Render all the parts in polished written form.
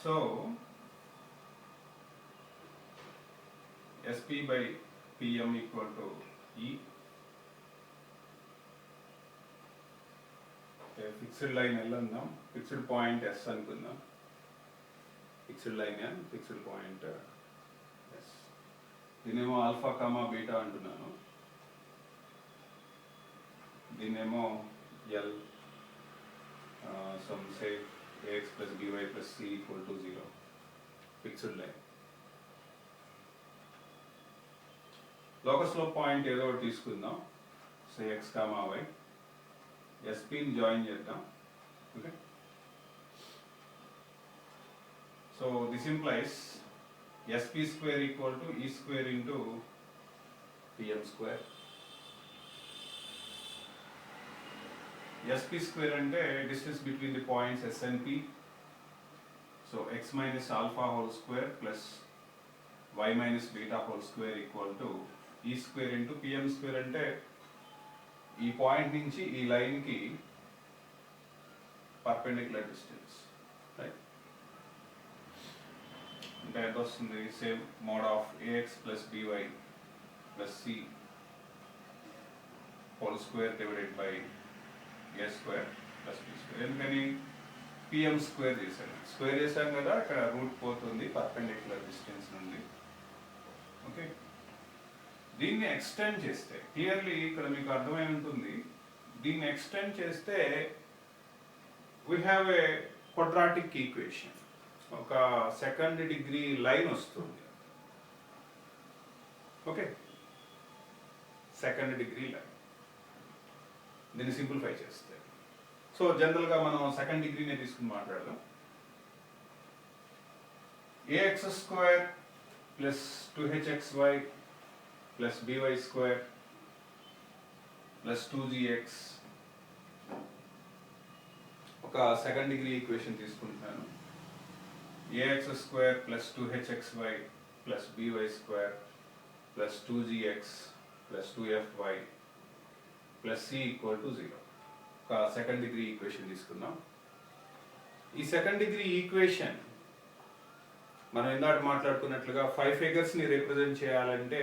So SP by PM equal to E. Fixed line L అందాం, fixed point S అనుకుందాం. Fixed line N, fixed point S. దీనేమో alpha comma beta అంటున్నాను, దీనేమో L, some say ax plus by plus c equal to 0. Fixed line. Locus లో point ఏదో ఒకటి తీసుకుందాం, say x comma y. SPని జాయిన్ చేద్దాం. Okay, so this implies SP square equal to E square into PM square. SP square అంటే distance between the points S and P. So x minus alpha whole square plus y minus beta whole square equal to E square into PM square. అంటే ఈ point నుంచి ఈ లైన్కి perpendicular distance, right? అంటే ఎంత వస్తుంది? Same mode of AX plus BY plus C whole square divided by A square plus B square. ఎందుకని PM square చేశాను, స్క్వేర్ చేశాం కదా, ఇక్కడ రూట్ పోతుంది పర్పెండిక్యులర్ డిస్టెన్స్ నుండి. ఓకే, దీన్ని ఎక్స్టెండ్ చేస్తే క్లియర్లీ ఇక్కడ మీకు అర్థమై ఉంటుంది. దీన్ని ఎక్స్టెండ్ చేస్తే we have a quadratic equation, ఒక సెకండ్ డిగ్రీ లైన్ వస్తుంది. Okay, second degree line. దీన్ని సింప్లిఫై చేస్తే, సో జనరల్గా మనం సెకండ్ డిగ్రీనే తీసుకుని మాట్లాడదాం. AX square plus 2HXY plus BY square plus 2GX ఒక సెకండ్ డిగ్రీ ఈక్వేషన్ తీసుకుంటున్నాను. AX square plus 2HXY plus BY square plus 2GX plus 2FY plus C equal to 0. ఒక second degree equation తీసుకుందాం. ఈ second degree equation మనం ఇందాక మాట్లాడుకున్నట్లుగా 5 ఫిగర్స్ని represent చేయాలంటే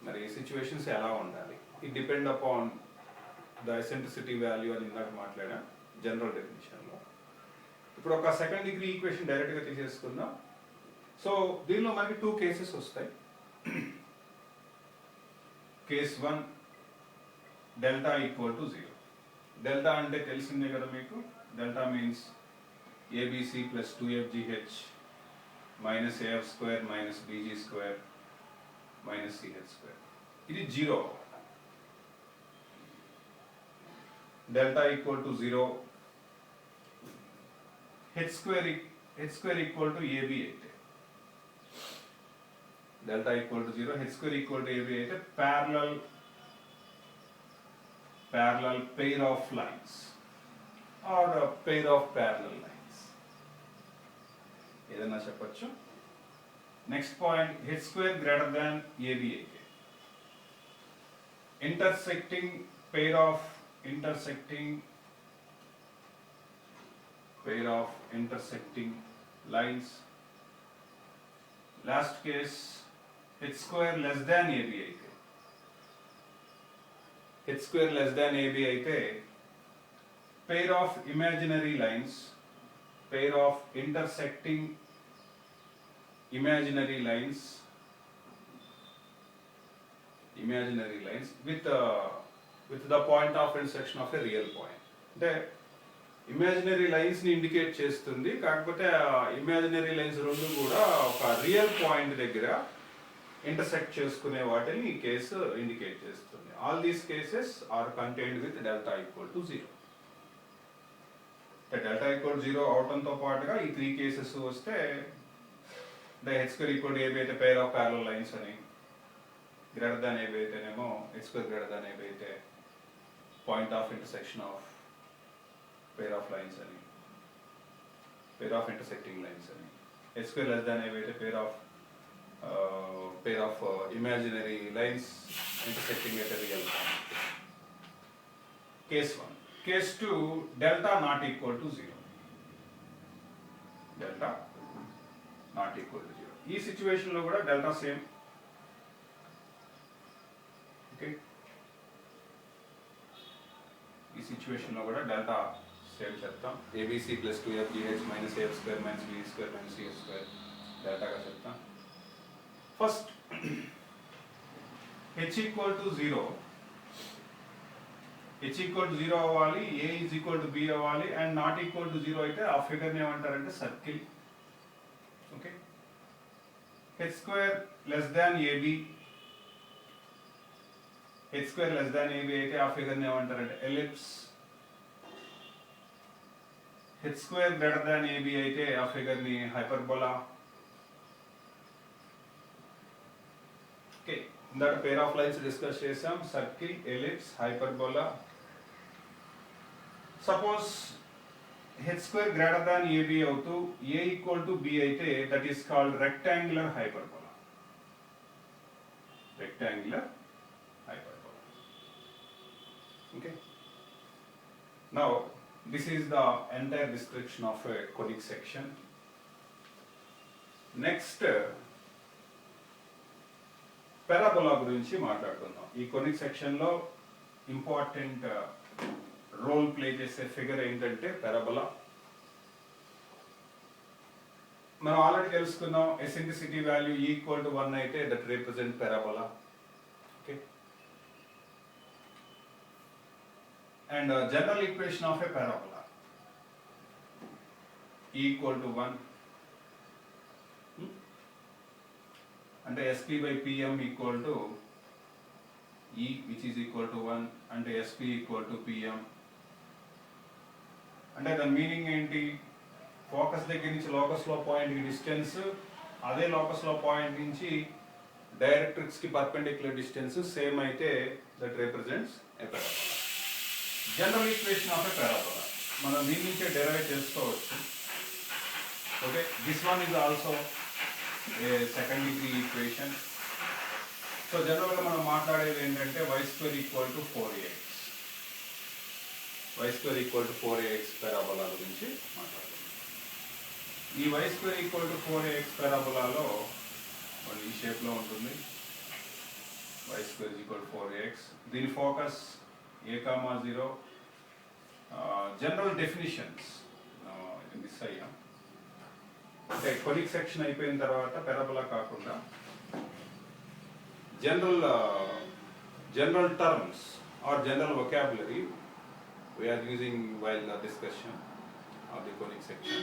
మరి situations ఎలా ఉండాలి? It depend upon the eccentricity value అని ఇందాక మాట్లాడా జనరల్ డెఫినిషన్లో. ఇప్పుడు ఒక సెకండ్ డిగ్రీ ఈక్వేషన్ డైరెక్ట్గా తీసేసుకుందాం. సో దీనిలో మనకి 2 కేసెస్ వస్తాయి. Case 1 delta equal to 0. Delta అంటే తెలిసిందే కదా మీకు. Delta means ABC plus 2FGH minus AF square minus BG square minus CH square. ఇది 0. Delta equal to 0. H square equal to AB అయితే, delta equal to 0, H square equal to AB అయితే parallel pair of lines or a pair of parallel lines, ఏదైనా చెప్పొచ్చు. Next point, H square greater than AB అయితే intersecting pair of intersecting lines. Last case, H square less than AB అయితే, H square less than AB అయితే pair of imaginary lines imaginary lines with the point of intersection of a real point. అంటే imaginary lines ని indicate చేస్తుంది, కాకపోతే imaginary lines రెండు కూడా ఒక real point దగ్గర ఇంటర్సెక్ట్ చేసుకునే వాటిని ఈ కేసు ఇండికేట్ చేస్తుంది. All these cases are contained with delta equal to 0. Delta equal 0 అవటంతో పాటుగా ఈ 3 కేసెస్ వస్తే H square equal to AB అయితే పెయిర్ ఆఫ్ ప్యారలల్ లైన్స్ అని, గ్రేటర్ దాన్ AB అయితేనేమో H square greater than AB అయితే point of intersection of pair of lines అని, pair of intersecting lines అని. H square less than AB అయితే pair of imaginary lines intersecting at a real point. Case 1. Case 2, delta not equal to 0. Delta not equal to 0. ఈ సిచ్యువేషన్లో కూడా delta same. Okay, ఈ సిచ్యువేషన్లో కూడా delta same చెప్తాం. A b c plus 2fgh minus a f square minus b square minus c f square డెల్టాగా చెప్తాం. First h equal to 0, h equal to 0 అవ్వాలి, a is equal to b అవ్వాలి, అండ్ నాట్ ఈక్వల్ టు 0 అయితే ఆ ఫిగర్ని ఏమంటారంటే circle. Okay, h square less than a b, h square less than a b అయితే ఆ ఫిగర్ని ఏమంటారంటే ellipse. h square greater than a b అయితే ఆ ఫిగర్ని హైపర్బోలా. ఓకే, ఇందాక పేర్ ఆఫ్ లైన్స్ డిస్కస్ చేసాం, circle, ellipse, hyperbola. Suppose h square greater than A B అవుతూ a equal to b అయితే that is called rectangular hyperbola. Rectangular hyperbola. Okay, now this is the entire description of a conic section. Next, parabola గురించి మాట్లాడుకుందాం. ఈ conic section లో important role play చేసే figure ఏంటంటే parabola. మనం already తెలుసుకున్నాం, eccentricity value equal to 1 అయితే that represent parabola. Okay, and general equation of a parabola E equal to 1 అంటే SP by PM equal to E which is equal to 1 అంటే SP equal to PM. అంటే దాని meaning ఏంటి? Focus దగ్గర నుంచి లోకస్లో point distance, అదే లోకస్లో point నుంచి డైరెక్ట్రిక్స్కి perpendicular distance same అయితే that represents A parabola. General equation of a parabola మనం దీని నుంచే డెరైవ్ చేసుకోవచ్చు. Okay, this one is also a second degree equation. So జనరల్గా మనం మాట్లాడేది ఏంటంటే y square equal to 4ax, y square equal to 4ax parabola గురించి మాట్లాడుతున్నాం. ఈ y square equal to 4ax పారాబోలాలో ఈ షేప్లో ఉంటుంది. y square equal to 4ax, దీని focus a, 0. General definitions miss అయ్యాం. అంటే కొనిక్ సెక్షన్ అయిపోయిన తర్వాత పారాబోలా కాకుండా general terms or general vocabulary we are using while the discussion of the conic section.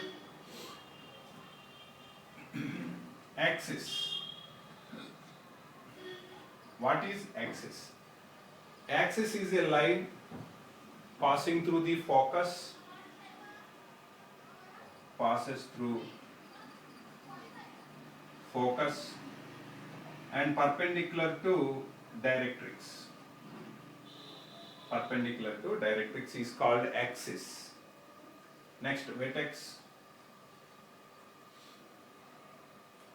Axis. What is axis? Axis is a line passing through the focus, passes through focus and perpendicular to directrix. Perpendicular to directrix is called axis. Next, vertex.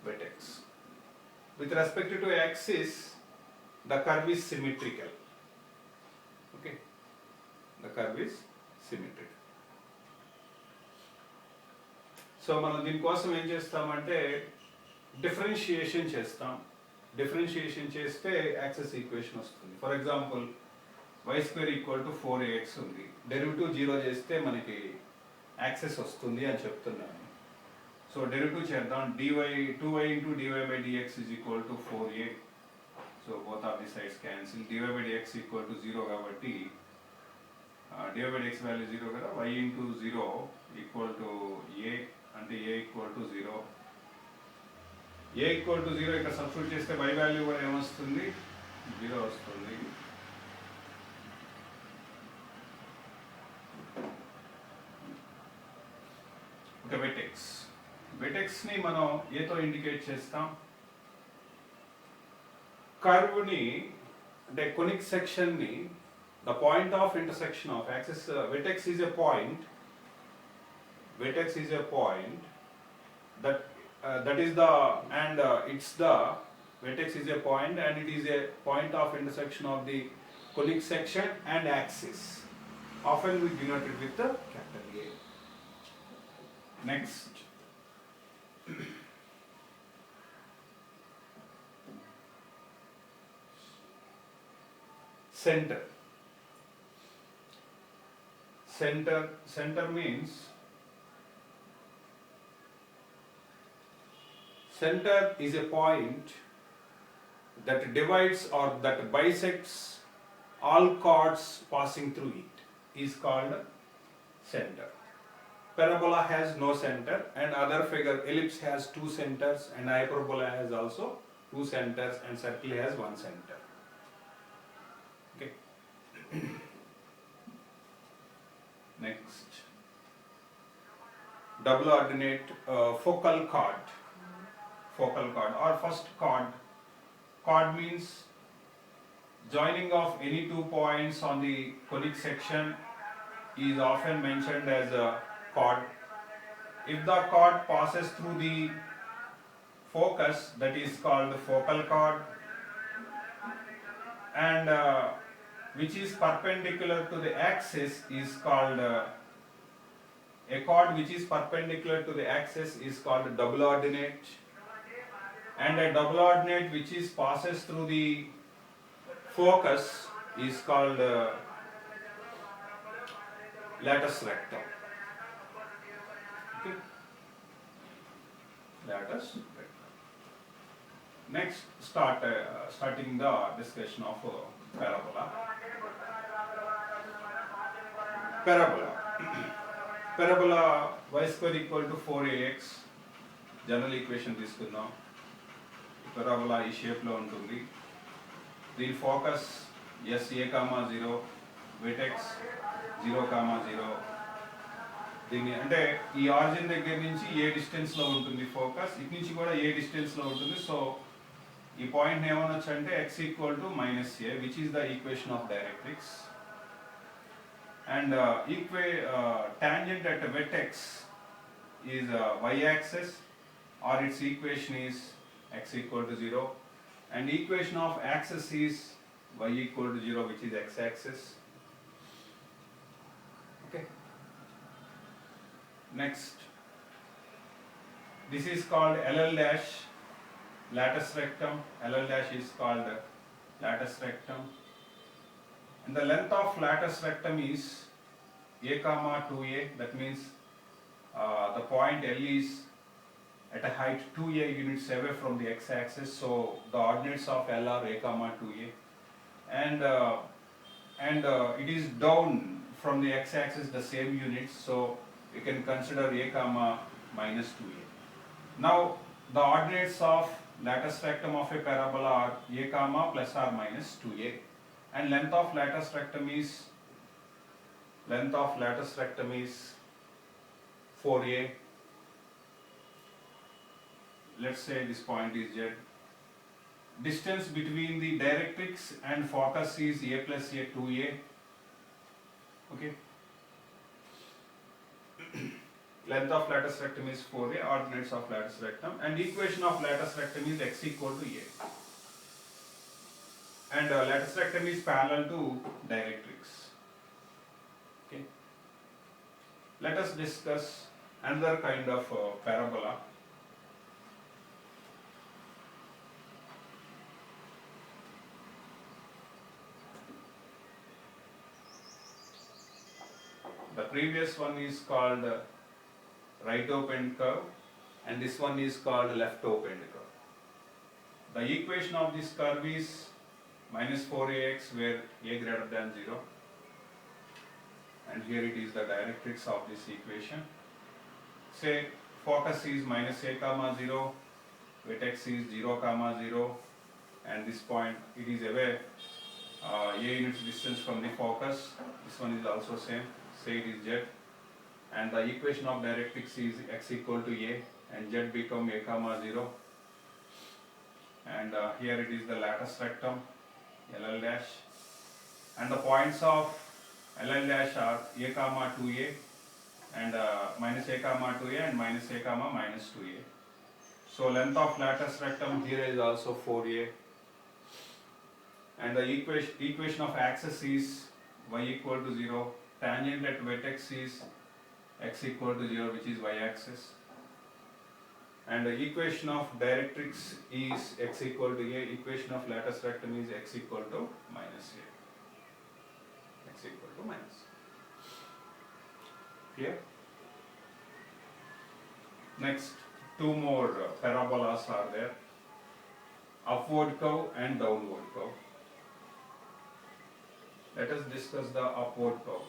Vertex. With respect to axis, the curve is symmetrical. Okay, the curve is symmetrical. So మనం దీనికోసం ఏం చేస్తామంటే differentiation చేస్తాం. Differentiation చేస్తే access equation వస్తుంది. For example y square equal to 4ax ఉంది, derivative 0 చేస్తే మనకి యాక్సెస్ వస్తుంది అని చెప్తున్నాను. సో డెరివేటివ్ చేద్దాం. dy 2y into dy by dx is equal to 4a. So both of the sides cancel. dy by dx equal to 0 కాబట్టి dy by dx value 0 కదా, y into 0 equal to a అంటే a equal to 0. a equal to 0 ఇక్కడ substitute చేస్తే y value కూడా ఏమొస్తుంది? 0 వస్తుంది. Okay, vertex. వెటెక్స్ని మనం ఏతో ఇండికేట్ చేస్తాం? కర్వ్ని అంటే కొనిక్ సెక్షన్ని, the point of intersection of axis. Vertex is a point. Vertex is a point that is the and it's the vertex is a point and it is a point of intersection of the conic section and axis. Often we denote it with the capital A. Next, center. Center means center is a point that divides or that bisects all chords passing through it is called center. Parabola has no center, and other figure ellipse has two centers, and hyperbola has also two centers, and circle has one center. Okay. Next, double ordinate focal chord. Focal chord or first chord. Chord means joining of any 2 points on the conic section is often mentioned as a chord. If the chord passes through the focus, that is called the focal chord, and which is perpendicular to the axis is called a chord which is perpendicular to the axis is called a double ordinate, and a double ordinate which is passes through the focus is called latus rectum. Okay. Latus rectum. Next, starting the discussion of parabola. Parabola y square equal to 4ax. General equation తీసుకుందాం. parabola ఈ shape లో ఉంటుంది. దీని focus SA, 0, vertex 0, 0. దీన్ని అంటే ఈ origin దగ్గర నుంచి ఏ డిస్టెన్స్ లో ఉంటుంది ఫోకస్, ఇటు నుంచి కూడా ఏ డిస్టెన్స్ లో ఉంటుంది. సో ఈ పాయింట్ ఏమనొచ్చు అంటే x equal to -a, which is the equation of directrix. And tangent at vertex is y-axis, or its equation is x equal to 0, and equation of axis is y equal to 0, which is x-axis. Okay. Next, this is called LL dash, latus rectum. LL dash is called latus rectum. And the length of latus rectum is a, 2a. That means the point L is at a height 2a units away from the x-axis. So the ordinates of L are a, 2a, and it is down from the x-axis the same units. So you can consider a, -2a. Now the ordinates of latus rectum of a parabola are a, plus or minus 2a. And length of latus rectum is 4a. Let's say this point is Z. Distance between the directrix and focus is a plus a, 2a. Okay. Length of latus rectum is 4a. Ordinates of latus rectum, and equation of latus rectum is x equal to a. And latus rectum is parallel to directrix. Okay. Let us discuss another kind of parabola. The previous one is called right opened curve, and this one is called left opened curve. The equation of this curve is -4ax, where a greater than 0, and here it is the directrix of this equation. Say focus is -a, 0, vertex is 0, 0, and this point it is away a units distance from the focus. This one is also same. Say it is z, and the equation of directrix is x equal to a, and z become a, 0, and here it is the latus rectum, LL dash, and the points of LL dash are a, 2a, and -a, 2a, and -a, -2a. So length of latus rectum here is also 4a, and the equation of axis is y equal to 0. Tangent at vertex is x equal to 0, which is y-axis, and the equation of directrix is x equal to a. Equation of latus rectum is x equal to -a. equal to minus. Clear? Next, two more parabolas are there, upward curve and downward curve. Let us discuss the upward curve.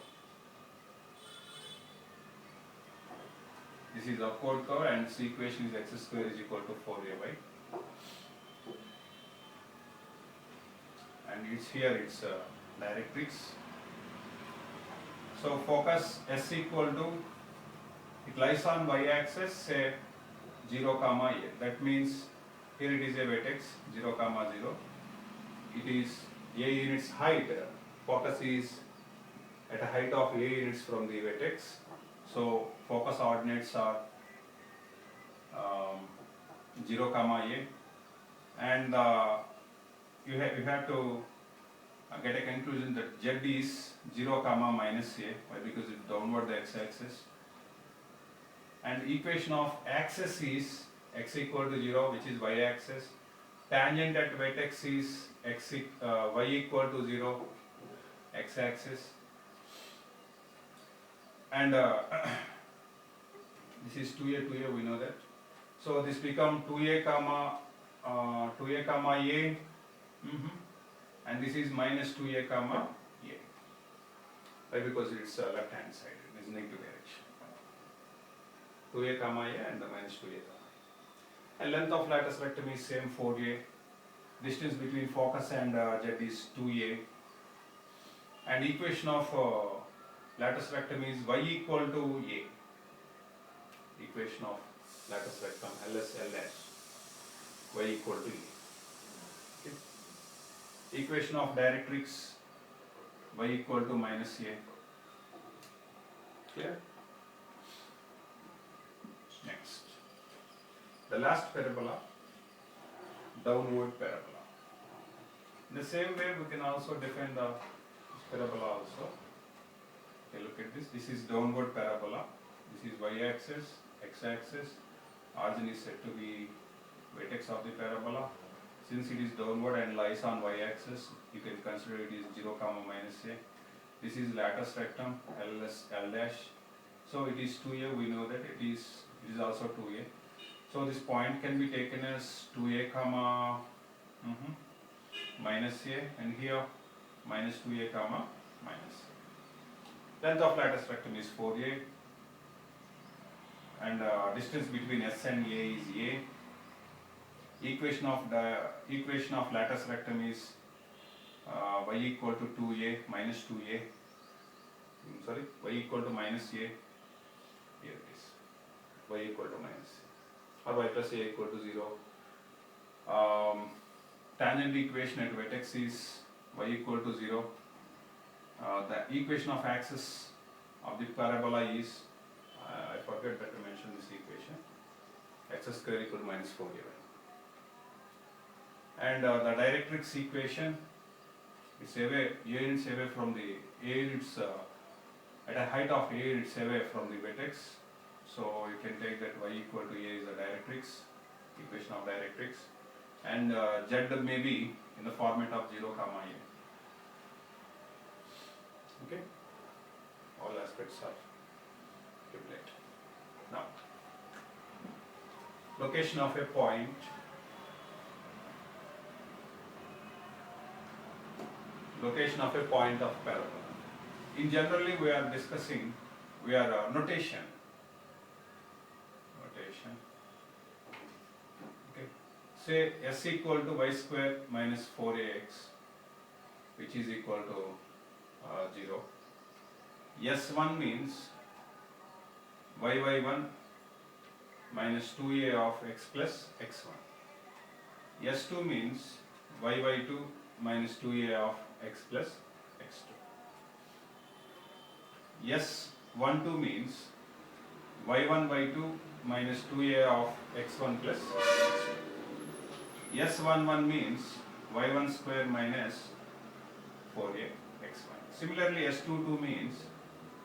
This is upward curve and its equation is x square is equal to 4ay. And it's here, it's directrix. So focus S equal to, it lies on y-axis, say 0, comma a. That means here it is a vertex 0, comma 0. It is a units height. Focus is at a height of a units from the vertex. So focus ordinates are 0, comma a, and you have to get a conclusion that z is 0, comma minus a, why? Because it's downward the x-axis. And equation of axis is x equal to 0, which is y-axis. Tangent at vertex is y equal to 0, x-axis. And this is 2a, we know that. So this become 2a comma a, and this is minus 2a comma a. Why? Because it's left hand side, it is negative direction. 2a comma a and the minus 2a comma a. And length of lattice rectum is same 4a. Distance between focus and z is 2a. And equation of lattice rectum is y equal to a. Equation of lattice rectum LS L dash, y equal to a. Okay. Equation of directrix, y equal to minus a. Clear? Next, the last parabola, downward parabola. In the same way, we can also define the parabola also. Okay, look at this. This is downward parabola. This is y-axis, x-axis. Origin is said to be vertex of the parabola. Since it is downward and lies on y-axis, you can consider it is 0, comma minus a. This is lattice rectum, L dash. So it is 2a. We know that it is also 2a. So this point can be taken as 2a, comma minus a, and here minus 2a, comma minus a. Length of lattice rectum is 4a, and distance between S and A is a. Equation of lattice rectum is y equal to 2a minus 2a. Y equal to minus a. Here it is. Y equal to minus a, or y plus a equal to 0. Tangent equation at vertex is y equal to 0. The equation of axis of the parabola is, I forgot that to mention this equation, x square equal to minus 4a. And the directrix equation is away, a units away from the, a units at a height of a units away from the vertex. So you can take that y equal to a is a directrix, equation of directrix, and z may be in the format of 0, comma a. Okay, all aspects are calculated. Now, location of a point. Location of a point of parabola. In generally, we are discussing, notation. Okay. Say s equal to y square minus 4ax, which is equal to 0. S1 means y1 minus 2a of x plus x1. S2 means y2 minus 2a of x plus x2. S12 means y1 y2 minus 2a of x1 plus x2. S11 means y1 square minus 4a x1. Similarly, S22 means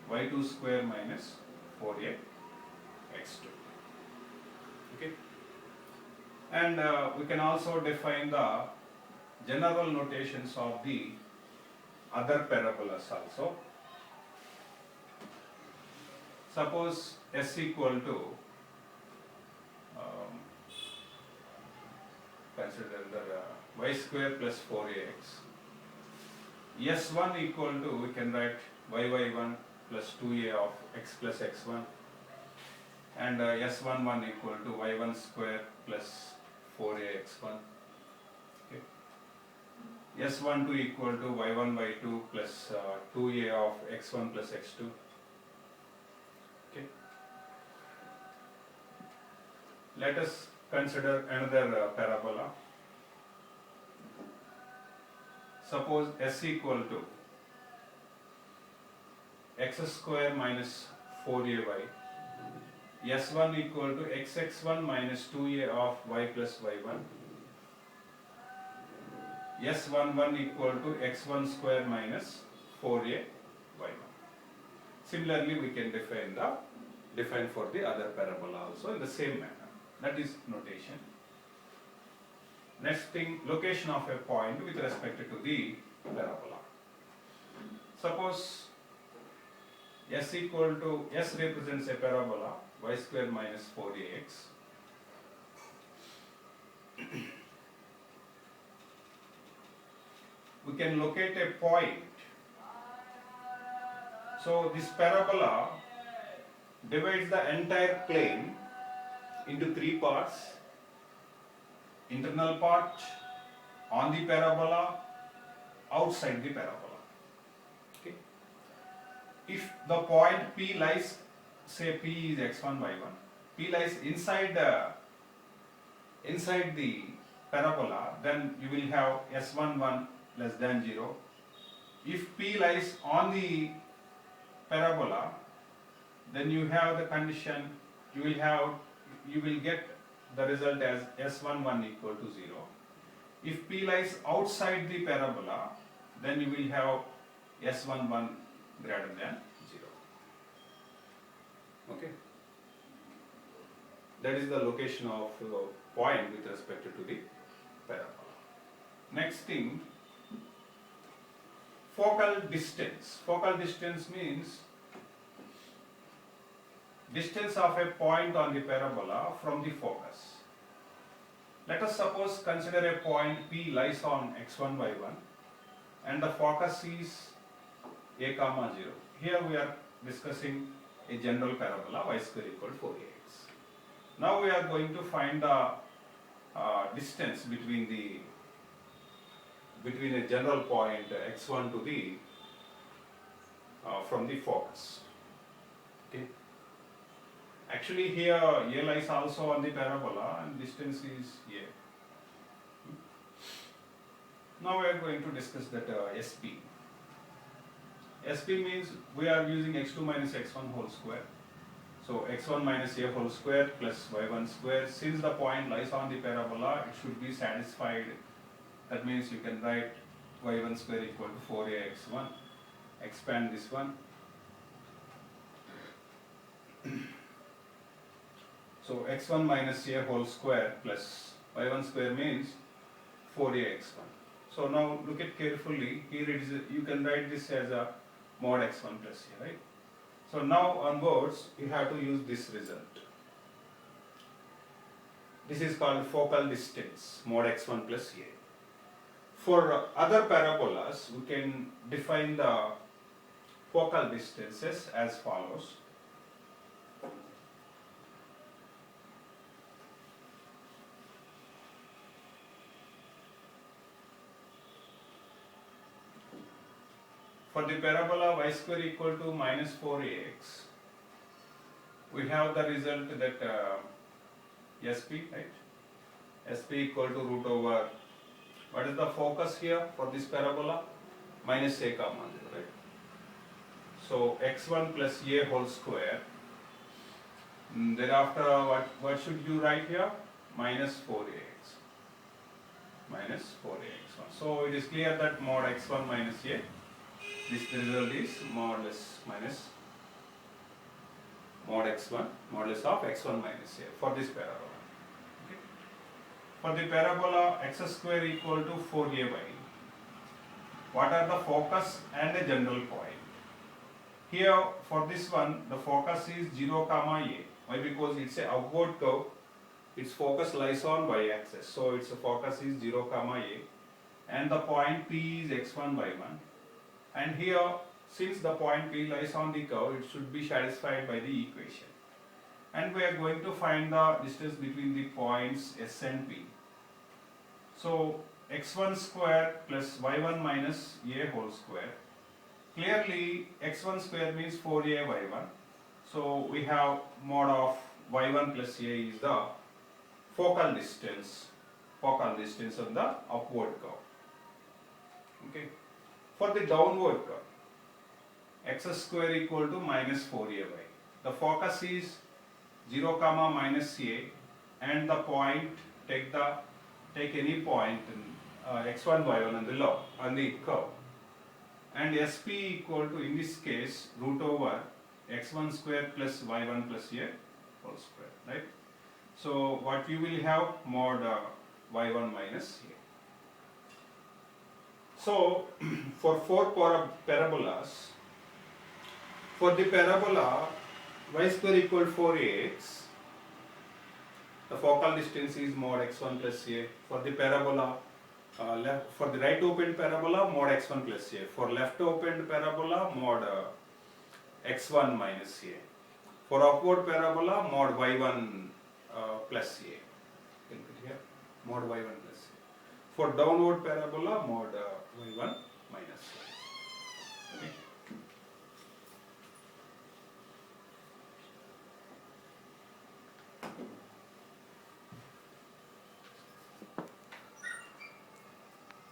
y2 square minus 4a x2. Okay. And we can also define the general notations of the other parabolas also. Suppose S equal to, consider the y square plus 4ax. S1 equal to, we can write y1 plus 2a of x plus x1, and S11 equal to y1 square plus 4a x1. Okay. S12 equal to y1 by 2 plus 2a of x1 plus x2. Okay. Let us consider another parabola. Suppose S equal to x square minus 4ay, S1 equal to xx1 minus 2a of y plus y1, S11 equal to x1 square minus 4a y1. Similarly, we can define for the other parabola also in the same manner. That is notation. Next thing, location of a point with respect to the parabola. Suppose S equal to, S represents a parabola, y square minus 4ax. We can locate a point. So this parabola divides the entire plane into three parts: internal part, on the parabola, outside the parabola. Okay. If the point P lies, say P is x1, y1, P lies inside the parabola, then you will have S11 less than 0. If P lies on the parabola, then you have the condition, you will get the result as S11 equal to 0. If P lies outside the parabola, then you will have S11 greater than 0. Okay. That is the location of point with respect to the parabola. Next thing, focal distance. Focal distance means distance of a point on the parabola from the focus. Let us suppose consider a point P lies on x1, y1 and the focus is a comma 0. Here we are discussing a general parabola y square equal to 4ax. Now we are going to find the distance between a general point x1 to the from the focus. Okay. Actually here A lies also on the parabola and distance is A. Now we are going to discuss that SP. SP means we are using x2 minus x1 whole square. So x1 minus a whole square plus y1 square. Since the point lies on the parabola, it should be satisfied. That means you can write y1 square equal to 4ax1. Expand this one. So x1 minus a whole square plus y1 square means 4ax1. So now look at carefully. Here it is. You can write this as a mod x1 plus a, right? So now onwards you have to use this result. This is called focal distance, mod x1 plus a. For other parabolas, we can define the focal distances as follows. For the parabola y square equal to minus 4ax, we have the result that SP, right? SP equal to root over, what is the focus here for this parabola? Minus a comma 0, right? So x1 plus a whole square. Thereafter, what should you write here? Minus 4ax. Minus 4ax1. So it is clear that mod x1 minus a. This result is modulus minus mod x1, modulus of x1 minus a for this parabola. Okay. For the parabola x square equal to 4ay, what are the focus and a general point. Here for this one, the focus is 0 comma a. Why? Because it's a upward curve, its focus lies on y-axis, so its focus is 0 comma a, and the point P is x1 y1, and here since the point P lies on the curve, it should be satisfied by the equation, and we are going to find the distance between the points S and P. So x1 square plus y1 minus a whole square. Clearly x1 square means 4a y1, so we have mod of y1 plus a is the focal distance on the upward curve. Okay. For the downward curve, x square equal to minus 4ay. The focus is 0 comma minus a, and the point, take any point x1 y1 on the curve, and sp equal to, in this case, root over x1 square plus y1 plus a whole square, right? So what you will have, mod y1 minus a. So for 4 parabolas, for the parabola y square equal to 4ax, the focal distance is mod x1 plus a. For the parabola, for the right opened parabola, mod x1 plus a. For left opened parabola, mod x1 minus a. For upward parabola, mod y1 plus a. Can put here mod y1 plus a. For downward parabola, mod y1